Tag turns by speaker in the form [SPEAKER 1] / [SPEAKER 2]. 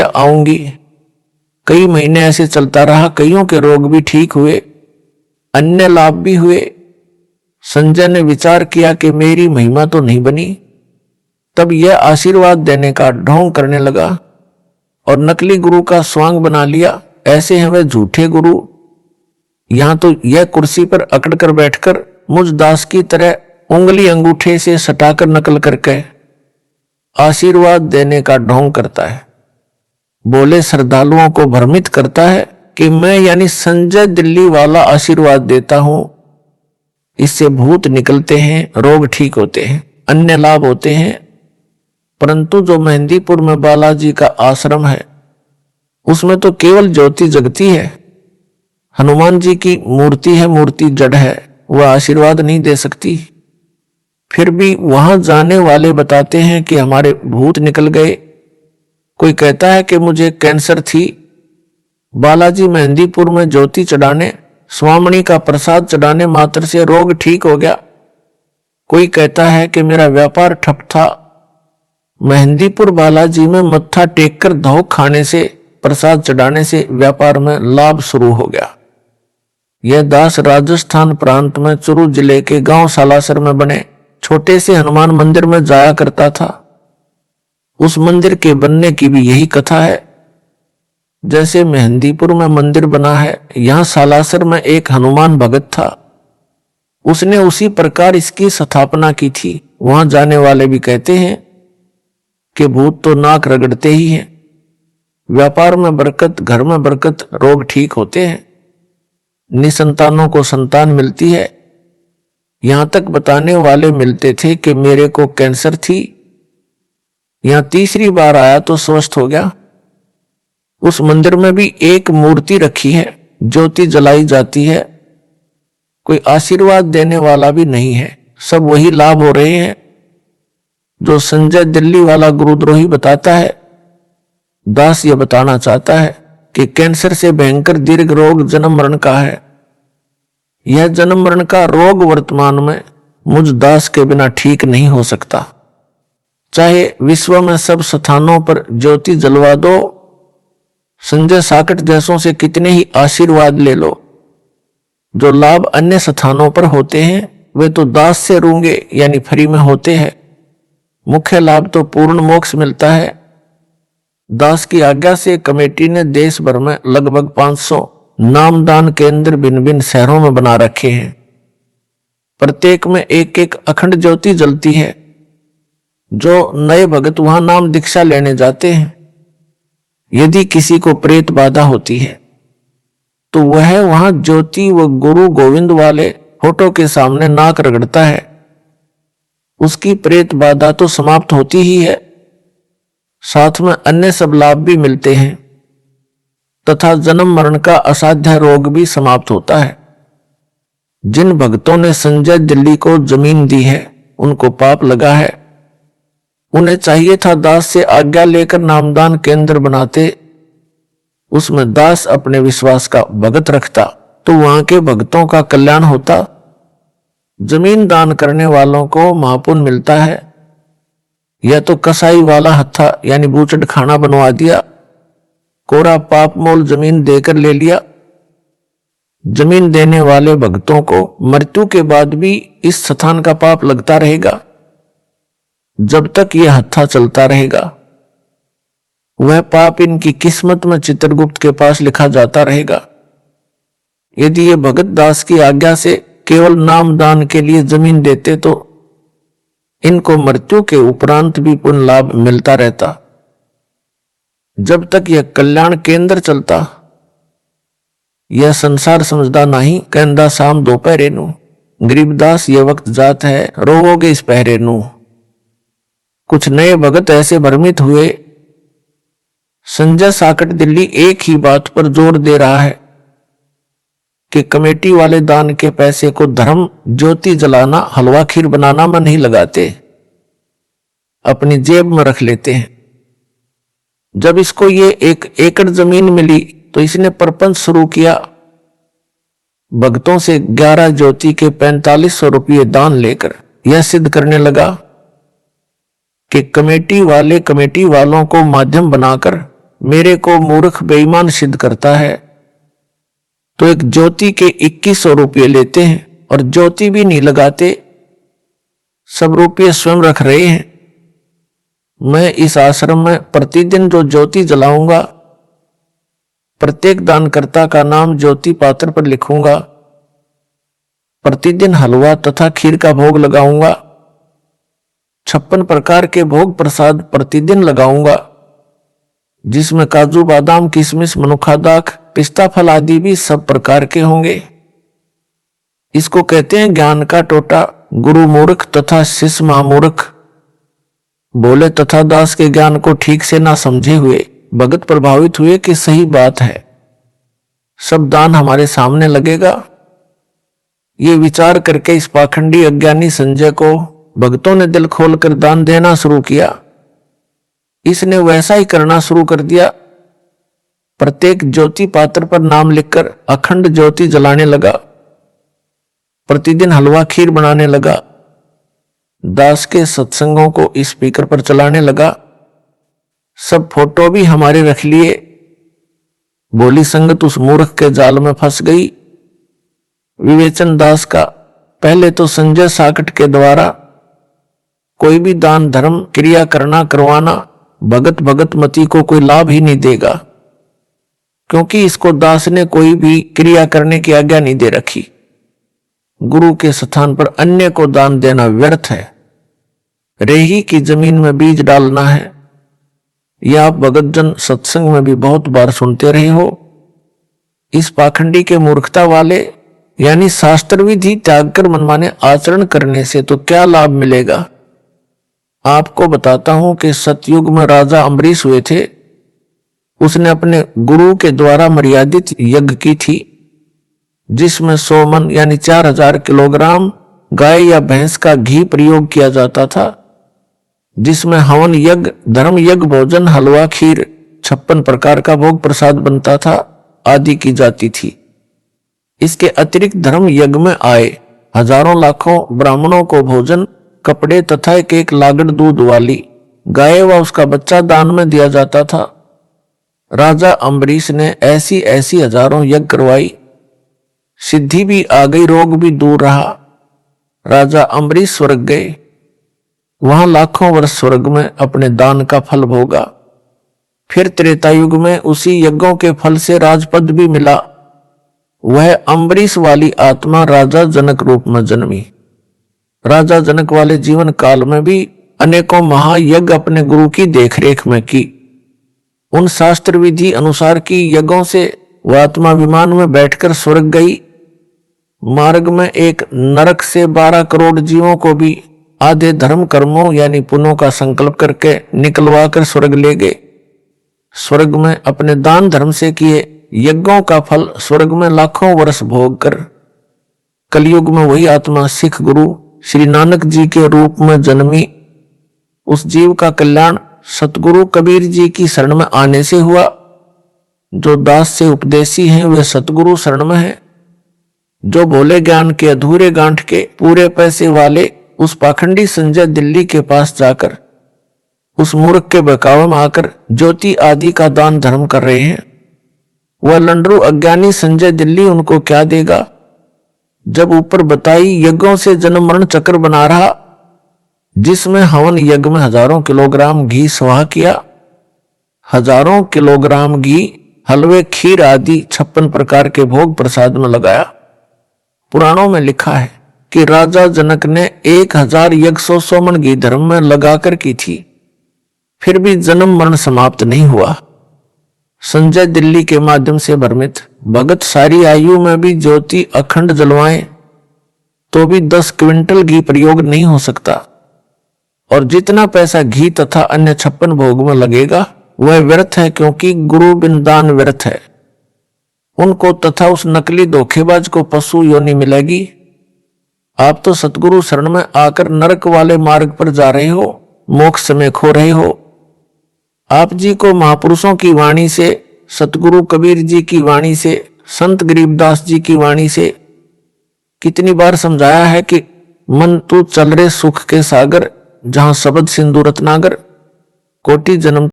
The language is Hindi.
[SPEAKER 1] आऊंगी। कई महीने ऐसे चलता रहा, कईयों के रोग भी ठीक हुए, अन्य लाभ भी हुए। संजय ने विचार किया कि मेरी महिमा तो नहीं बनी। तब यह आशीर्वाद देने का ढोंग करने लगा और नकली गुरु का स्वांग बना लिया। ऐसे हैं वे झूठे गुरु। यहां तो यह कुर्सी पर अकड़ कर बैठकर मुझ दास की तरह उंगली अंगूठे से सटाकर नकल करके आशीर्वाद देने का ढोंग करता है। बोले श्रद्धालुओं को भ्रमित करता है कि मैं यानी संजय दिल्ली वाला आशीर्वाद देता हूं, इससे भूत निकलते हैं, रोग ठीक होते हैं, अन्य लाभ होते हैं। परंतु जो मेहंदीपुर में बालाजी का आश्रम है उसमें तो केवल ज्योति जगती है। हनुमान जी की मूर्ति है, मूर्ति जड़ है, वह आशीर्वाद नहीं दे सकती। फिर भी वहां जाने वाले बताते हैं कि हमारे भूत निकल गए। कोई कहता है कि मुझे कैंसर थी, बालाजी मेहंदीपुर में ज्योति चढ़ाने, स्वामणी का प्रसाद चढ़ाने मात्र से रोग ठीक हो गया। कोई कहता है कि मेरा व्यापार ठप था, मेहंदीपुर बालाजी में मत्था टेक कर धो खाने से, प्रसाद चढ़ाने से व्यापार में लाभ शुरू हो गया। यह दास राजस्थान प्रांत में चुरू जिले के गांव सालासर में बने छोटे से हनुमान मंदिर में जाया करता था। उस मंदिर के बनने की भी यही कथा है। जैसे मेहंदीपुर में मंदिर बना है, यहां सालासर में एक हनुमान भगत था, उसने उसी प्रकार इसकी स्थापना की थी। वहां जाने वाले भी कहते हैं कि भूत तो नाक रगड़ते ही हैं। व्यापार में बरकत, घर में बरकत, रोग ठीक होते हैं, निसंतानों को संतान मिलती है। यहां तक बताने वाले मिलते थे कि मेरे को कैंसर थी, यहां तीसरी बार आया तो स्वस्थ हो गया। उस मंदिर में भी एक मूर्ति रखी है, ज्योति जलाई जाती है, कोई आशीर्वाद देने वाला भी नहीं है। सब वही लाभ हो रहे हैं जो संजय दिल्ली वाला गुरुद्रोही बताता है। दास यह बताना चाहता है कि कैंसर से भयंकर दीर्घ रोग जन्म मरण का है। यह जन्म मरण का रोग वर्तमान में मुझ दास के बिना ठीक नहीं हो सकता। चाहे विश्व में सब स्थानों पर ज्योति जलवा दो, संजय साकट जैसों से कितने ही आशीर्वाद ले लो, जो लाभ अन्य स्थानों पर होते हैं वे तो दास से रूंगे यानी फ्री में होते हैं। मुख्य लाभ तो पूर्ण मोक्ष मिलता है। दास की आज्ञा से कमेटी ने देश भर में लगभग 500 नामदान केंद्र भिन्न भिन्न शहरों में बना रखे हैं। प्रत्येक में एक एक अखंड ज्योति जलती है। जो नए भगत वहां नाम दीक्षा लेने जाते हैं, यदि किसी को प्रेत बाधा होती है तो वह वहां ज्योति व गुरु गोविंद वाले फोटो के सामने नाक रगड़ता है, उसकी प्रेत बाधा तो समाप्त होती ही है, साथ में अन्य सब लाभ भी मिलते हैं तथा जन्म मरण का असाध्य रोग भी समाप्त होता है। जिन भक्तों ने संजय दिल्ली को जमीन दी है उनको पाप लगा है। उन्हें चाहिए था दास से आज्ञा लेकर नामदान केंद्र बनाते, उसमें दास अपने विश्वास का भगत रखता तो वहां के भक्तों का कल्याण होता। जमीन दान करने वालों को महापुण्य मिलता है। यह तो कसाई वाला हत्था यानी बूचड़ खाना बनवा दिया, कोरा पाप मोल जमीन देकर ले लिया। जमीन देने वाले भक्तों को मृत्यु के बाद भी इस स्थान का पाप लगता रहेगा। जब तक यह हत्था चलता रहेगा वह पाप इनकी किस्मत में चित्रगुप्त के पास लिखा जाता रहेगा। यदि ये भगत दास की आज्ञा से केवल नाम दान के लिए जमीन देते तो इनको मृत्यु के उपरांत भी पुण्य लाभ मिलता रहता। जब तक यह कल्याण केंद्र चलता, यह संसार समझदा नहीं, कहंदा शाम दोपहरे नू, गरीबदास ये वक्त जात है, रोवोगे इस पहरे नू। कुछ नए भगत ऐसे भ्रमित हुए। संजय साकट दिल्ली एक ही बात पर जोर दे रहा है कि कमेटी वाले दान के पैसे को धर्म ज्योति जलाना, हलवा खीर बनाना में नहीं लगाते, अपनी जेब में रख लेते हैं। जब इसको ये 1 एकड़ जमीन मिली तो इसने प्रपंच शुरू किया। भक्तों से 11 ज्योति के 4500 रुपये दान लेकर यह सिद्ध करने लगा कि कमेटी वाले कमेटी वालों को माध्यम बनाकर मेरे को मूर्ख बेईमान सिद्ध करता है तो एक ज्योति के 2100 रुपये लेते हैं और ज्योति भी नहीं लगाते, सब रुपये स्वयं रख रहे हैं। मैं इस आश्रम में प्रतिदिन जो ज्योति जलाऊंगा, प्रत्येक दानकर्ता का नाम ज्योति पात्र पर लिखूंगा, प्रतिदिन हलवा तथा खीर का भोग लगाऊंगा, 56 प्रकार के भोग प्रसाद प्रतिदिन लगाऊंगा, जिसमें काजू बादाम किशमिश मनुखा दाख पिस्ता फल आदि भी सब प्रकार के होंगे। इसको कहते हैं ज्ञान का टोटा। गुरु मूर्ख तथा शिष्य महामूर्ख, बोले तथा दास के ज्ञान को ठीक से ना समझे हुए भगत प्रभावित हुए कि सही बात है, सब दान हमारे सामने लगेगा। ये विचार करके इस पाखंडी अज्ञानी संजय को भक्तों ने दिल खोलकर दान देना शुरू किया। इसने वैसा ही करना शुरू कर दिया। प्रत्येक ज्योति पात्र पर नाम लिखकर अखंड ज्योति जलाने लगा, प्रतिदिन हलवा खीर बनाने लगा, दास के सत्संगों को स्पीकर पर चलाने लगा, सब फोटो भी हमारे रख लिए। बोली संगत उस मूर्ख के जाल में फंस गई। विवेचन दास का पहले तो संजय साकट के द्वारा कोई भी दान धर्म क्रिया करवाना भगत मती को कोई लाभ ही नहीं देगा, क्योंकि इसको दास ने कोई भी क्रिया करने की आज्ञा नहीं दे रखी। गुरु के स्थान पर अन्य को दान देना व्यर्थ है। रेही की जमीन में बीज डालना है। यह आप भगत जन सत्संग में भी बहुत बार सुनते रहे हो। इस पाखंडी के मूर्खता वाले यानी शास्त्र विधि त्याग कर मनमाने आचरण करने से तो क्या लाभ मिलेगा। आपको बताता हूं कि सतयुग में राजा अम्बरीश हुए थे। उसने अपने गुरु के द्वारा मर्यादित यज्ञ की थी, जिसमें 100 मन यानी 4000 किलोग्राम गाय या भैंस का घी प्रयोग किया जाता था, जिसमें हवन यज्ञ धर्म यज्ञ भोजन हलवा खीर 56 प्रकार का भोग प्रसाद बनता था आदि की जाती थी। इसके अतिरिक्त धर्म यज्ञ में आए हजारों लाखों ब्राह्मणों को भोजन कपड़े तथा एक लागड़ दूध वाली गाय व उसका बच्चा दान में दिया जाता था। राजा अम्बरीश ने ऐसी ऐसी हजारों यज्ञ करवाई, सिद्धि भी आ गई, रोग भी दूर रहा। राजा अम्बरीश स्वर्ग गए, वहां लाखों वर्ष स्वर्ग में अपने दान का फल भोगा। फिर त्रेता युग में उसी यज्ञों के फल से राजपद भी मिला। वह अम्बरीश वाली आत्मा राजा जनक रूप में जन्मी। राजा जनक वाले जीवन काल में भी अनेकों महायज्ञ अपने गुरु की देखरेख में की। उन शास्त्र विधि अनुसार की यज्ञों से वह आत्मा विमान में बैठकर स्वर्ग गई। मार्ग में एक नरक से 12 करोड़ जीवों को भी आधे धर्म कर्मों यानी पुण्यों का संकल्प करके निकलवा कर स्वर्ग ले गए। स्वर्ग में अपने दान धर्म से किए यज्ञों का फल स्वर्ग में लाखों वर्ष भोग कर कलयुग में वही आत्मा सिख गुरु श्री नानक जी के रूप में जन्मी। उस जीव का कल्याण सतगुरु कबीर जी की शरण में आने से हुआ। जो दास से उपदेशी हैं वे सतगुरु शरण में हैं। जो भोले ज्ञान के अधूरे गांठ के पूरे पैसे वाले उस पाखंडी संजय दिल्ली के पास जाकर उस मूर्ख के बहकावे में आकर ज्योति आदि का दान धर्म कर रहे हैं, वह लंडरू अज्ञानी संजय दिल्ली उनको क्या देगा। जब ऊपर बताई यज्ञों से जन्म मरण चक्र बना रहा, जिसमें हवन यज्ञ में हजारों किलोग्राम घी स्वाहा किया, हजारों किलोग्राम घी हलवे खीर आदि 56 प्रकार के भोग प्रसाद में लगाया। पुराणों में लिखा है कि राजा जनक ने 1000 यज्ञ 100 मन घी धर्म में लगाकर की थी, फिर भी जन्म मरण समाप्त नहीं हुआ। संजय दिल्ली के माध्यम से भ्रमित भगत सारी आयु में भी ज्योति अखंड जलवाएं तो भी 10 क्विंटल घी प्रयोग नहीं हो सकता, और जितना पैसा घी तथा अन्य 56 भोग में लगेगा वह व्यर्थ है, क्योंकि गुरु बिन दान व्यर्थ है। उनको तथा उस नकली धोखेबाज को पशु योनि मिलेगी। आप तो सतगुरु शरण में आकर नरक वाले मार्ग पर जा रहे हो, मोक्ष में खो रहे हो। आप जी को महापुरुषों की वाणी से, सतगुरु कबीर जी की वाणी से, संत गरीबदास जी की वाणी से कितनी बार समझाया है कि मन तू चल रे सुख के सागर, जहां शब्द सिंधु रत्नागर, कोटि जन्म